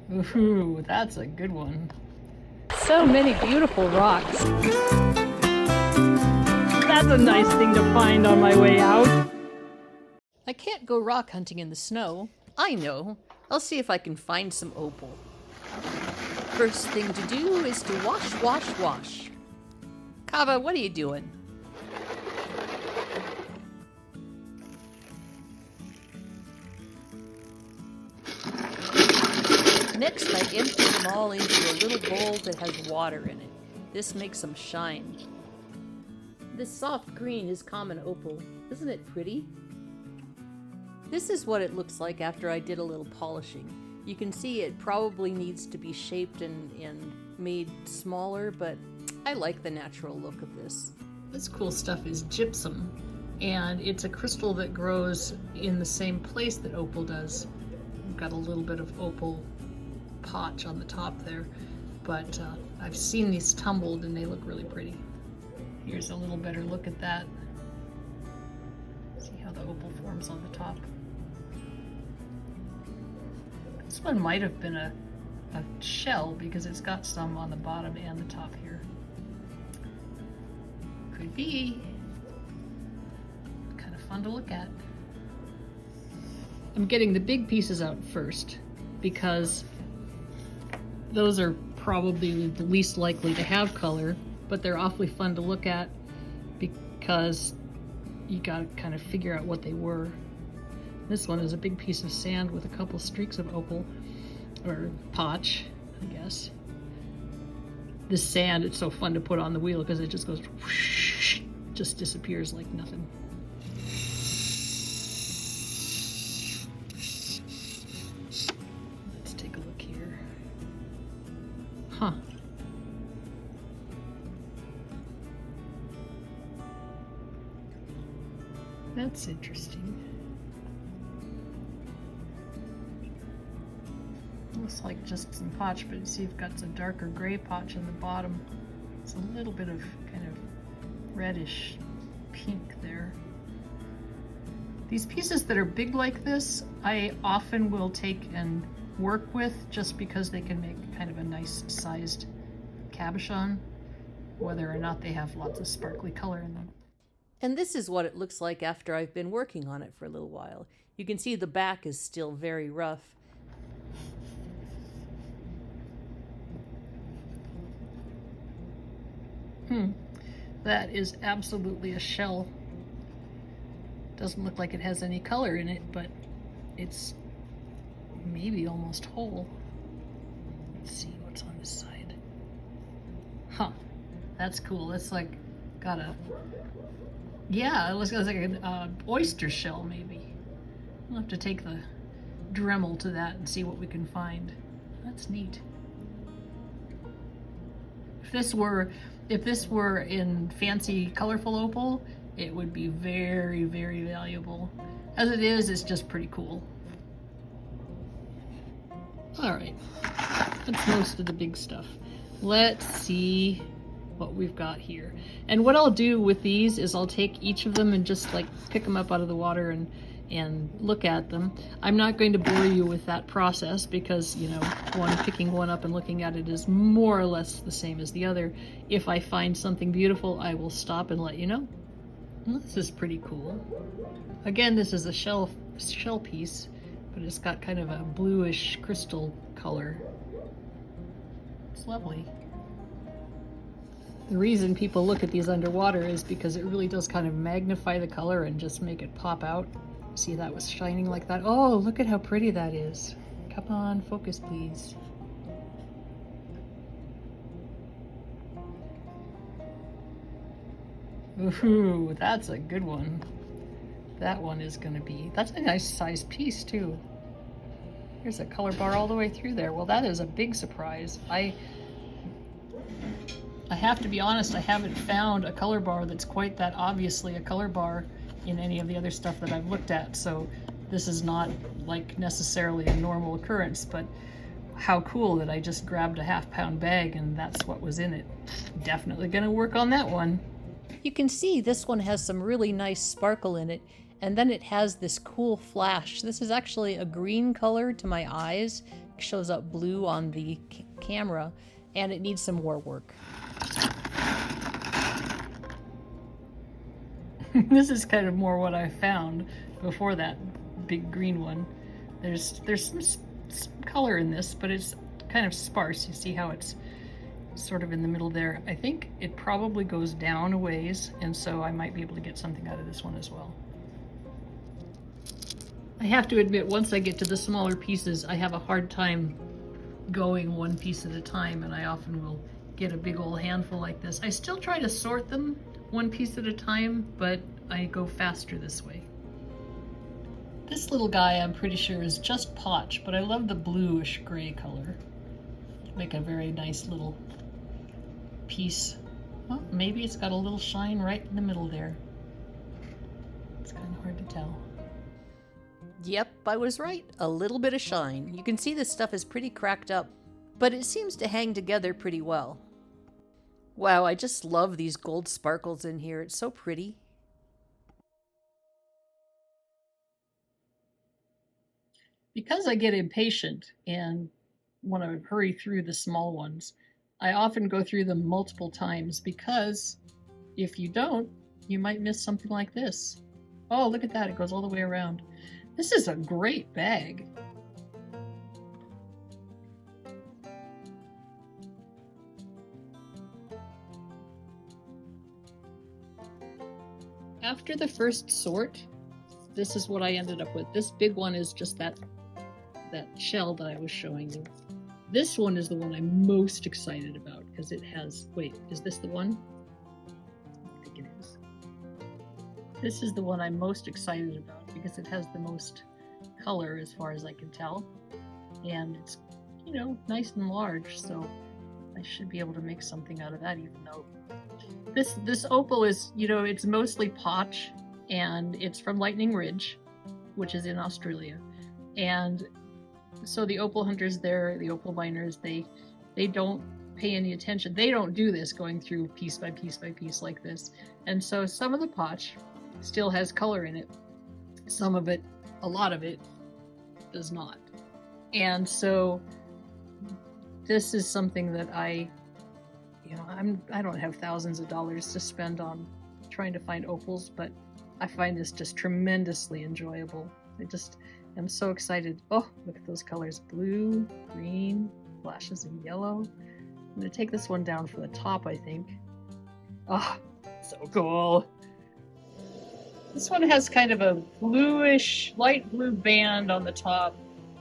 Ooh, that's a good one. So many beautiful rocks. That's a nice thing to find on my way out. I can't go rock hunting in the snow. I know. I'll see if I can find some opal. First thing to do is to wash, wash, wash. Kava, what are you doing? Next, I empty them all into a little bowl that has water in it. This makes them shine. This soft green is common opal. Isn't it pretty? This is what it looks like after I did a little polishing. You can see it probably needs to be shaped and made smaller, but I like the natural look of this. This cool stuff is gypsum, and it's a crystal that grows in the same place that opal does. We've got a little bit of opal potch on the top there, but I've seen these tumbled and they look really pretty. Here's a little better look at that. See how the opal forms on the top. This one might have been a shell because it's got some on the bottom and the top here. Could be. Kind of fun to look at. I'm getting the big pieces out first because those are probably the least likely to have color, but they're awfully fun to look at because you gotta kind of figure out what they were. This one is a big piece of sand with a couple streaks of opal, or potch, I guess. This sand, it's so fun to put on the wheel because it just goes whoosh, just disappears like nothing. Let's take a look here. Huh. That's interesting. Looks like just some potch, but you see you've got some darker gray potch in the bottom. It's a little bit of kind of reddish pink there. These pieces that are big like this, I often will take and work with just because they can make kind of a nice sized cabochon, whether or not they have lots of sparkly color in them. And this is what it looks like after I've been working on it for a little while. You can see the back is still very rough. That is absolutely a shell. Doesn't look like it has any color in it, but it's maybe almost whole. Let's see what's on this side. Huh, that's cool. That's like got a, yeah, it looks like an oyster shell maybe. We'll have to take the Dremel to that and see what we can find. That's neat. If this were in fancy colorful opal, it would be very, very valuable. As it is, it's just pretty cool. All right, that's most of the big stuff. Let's see what we've got here. And what I'll do with these is I'll take each of them and just like pick them up out of the water and look at them. I'm not going to bore you with that process because, you know, picking one up and looking at it is more or less the same as the other. If I find something beautiful, I will stop and let you know. Well, this is pretty cool. Again, this is a shell piece, but it's got kind of a bluish crystal color. It's lovely. The reason people look at these underwater is because it really does kind of magnify the color and just make it pop out. See, that was shining like that. Oh, look at how pretty that is. Come on, focus, please. Ooh, that's a good one. That one is gonna be, that's a nice size piece too. There's a color bar all the way through there. Well, that is a big surprise. I have to be honest, I haven't found a color bar that's quite that obviously a color bar in any of the other stuff that I've looked at, so this is not like necessarily a normal occurrence, but how cool that I just grabbed a half-pound bag and that's what was in it. Definitely gonna work on that one. You can see this one has some really nice sparkle in it, and then it has this cool flash. This is actually a green color to my eyes shows up blue on the camera, and it needs some more work. This is kind of more what I found before that big green one. There's some color in this, but it's kind of sparse. You see how it's sort of in the middle there. I think it probably goes down a ways, and so I might be able to get something out of this one as well. I have to admit, once I get to the smaller pieces, I have a hard time going one piece at a time, and I often will get a big old handful like this. I still try to sort them one piece at a time, but I go faster this way. This little guy, I'm pretty sure, is just potch, but I love the bluish gray color. Make a very nice little piece. Well, maybe it's got a little shine right in the middle there. It's kind of hard to tell. Yep, I was right. A little bit of shine. You can see this stuff is pretty cracked up, but it seems to hang together pretty well. Wow, I just love these gold sparkles in here. It's so pretty. Because I get impatient and want to hurry through the small ones, I often go through them multiple times, because if you don't, you might miss something like this. Oh, look at that. It goes all the way around. This is a great bag. After the first sort, this is what I ended up with. This big one is just that shell that I was showing you. This one is the one I'm most excited about because it has, wait, is this the one? I think it is. This is the one I'm most excited about because it has the most color as far as I can tell. And it's, you know, nice and large, so I should be able to make something out of that, even though this opal is, you know, it's mostly potch, and it's from Lightning Ridge, which is in Australia. And so the opal hunters there, the opal miners, they don't pay any attention. They don't do this going through piece by piece by piece like this. And so some of the potch still has color in it. Some of it, a lot of it, does not. And so this is something that I don't have thousands of dollars to spend on trying to find opals, but I find this just tremendously enjoyable. I just am so excited. Oh, look at those colors. Blue, green, flashes of yellow. I'm going to take this one down from the top, I think. Oh, so cool. This one has kind of a bluish, light blue band on the top.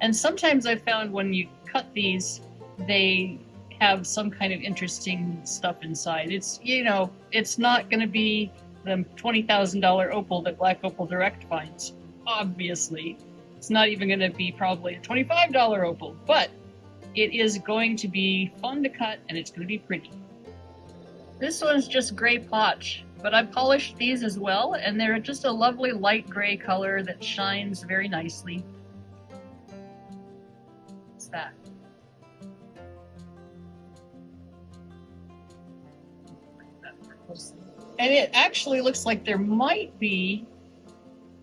And sometimes I've found when you cut these, they have some kind of interesting stuff inside. It's, you know, it's not going to be the $20,000 opal that Black Opal Direct finds, obviously. It's not even going to be probably a $25 opal, but it is going to be fun to cut, and it's going to be pretty. This one's just gray potch, but I polished these as well, and they're just a lovely light gray color that shines very nicely. What's that? And it actually looks like there might be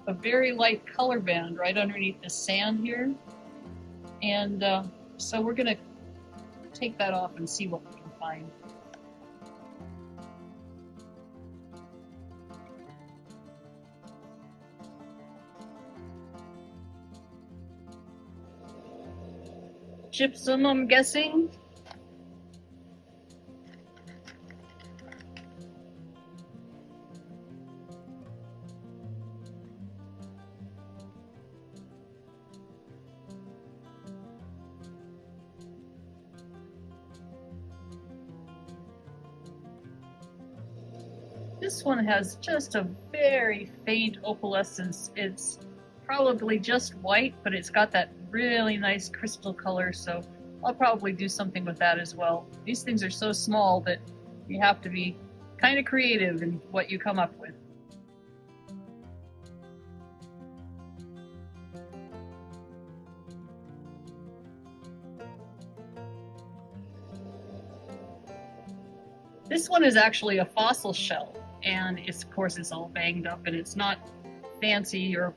a very light color band right underneath the sand here. And so we're going to take that off and see what we can find. Gypsum, I'm guessing. This one has just a very faint opalescence. It's probably just white, but it's got that really nice crystal color, so I'll probably do something with that as well. These things are so small that you have to be kind of creative in what you come up with. This one is actually a fossil shell, and it's, of course, it's all banged up, and it's not fancy or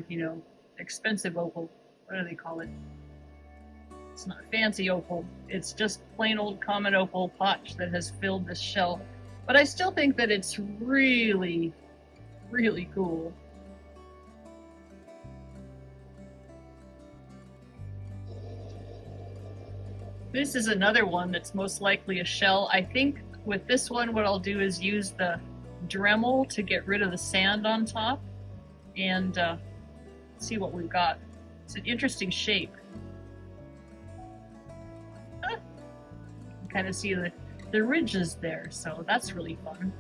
you know, expensive opal. What do they call it? It's not fancy opal. It's just plain old common opal potch that has filled this shell. But I still think that it's really, really cool. This is another one that's most likely a shell. I think with this one, what I'll do is use the Dremel to get rid of the sand on top and see what we've got. It's an interesting shape. You can kind of see the ridges there, so that's really fun.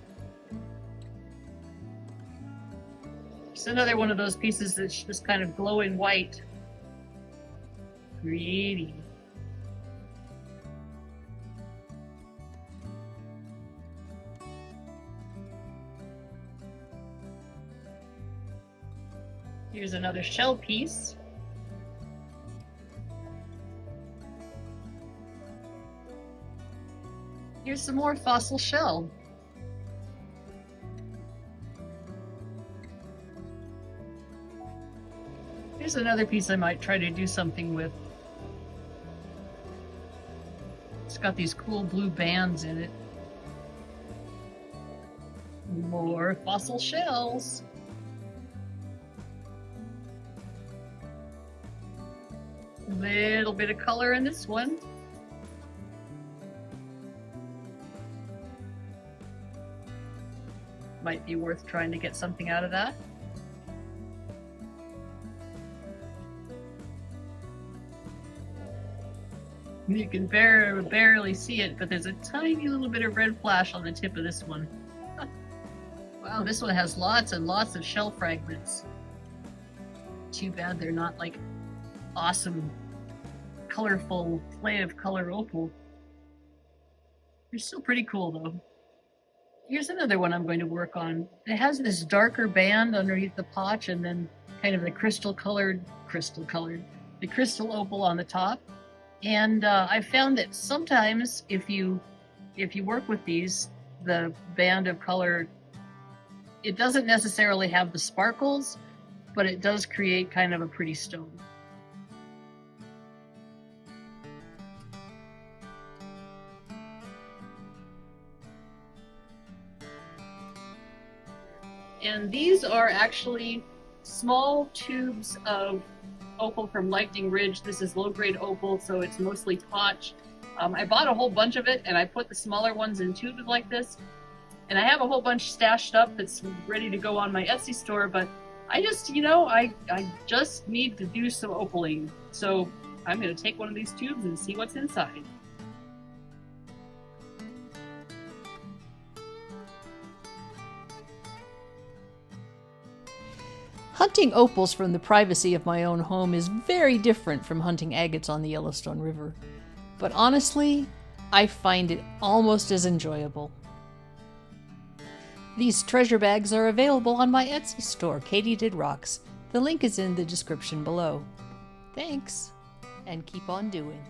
It's another one of those pieces that's just kind of glowing white. Pretty. Here's another shell piece. Here's some more fossil shell. Here's another piece I might try to do something with. It's got these cool blue bands in it. More fossil shells. Little bit of color in this one. Might be worth trying to get something out of that. You can barely see it, but there's a tiny little bit of red flash on the tip of this one. Wow, this one has lots and lots of shell fragments. Too bad they're not like awesome, colorful play of color opal. They're still pretty cool though. Here's another one I'm going to work on. It has this darker band underneath the potch and then kind of the crystal opal on the top. And I found that sometimes if you work with these, the band of color, it doesn't necessarily have the sparkles, but it does create kind of a pretty stone. And these are actually small tubes of opal from Lightning Ridge. This is low-grade opal, so it's mostly potch. I bought a whole bunch of it, and I put the smaller ones in tubes like this. And I have a whole bunch stashed up that's ready to go on my Etsy store, but I just, I just need to do some opaling. So I'm going to take one of these tubes and see what's inside. Hunting opals from the privacy of my own home is very different from hunting agates on the Yellowstone River. But honestly, I find it almost as enjoyable. These treasure bags are available on my Etsy store, Katie Did Rocks. The link is in the description below. Thanks, and keep on doing.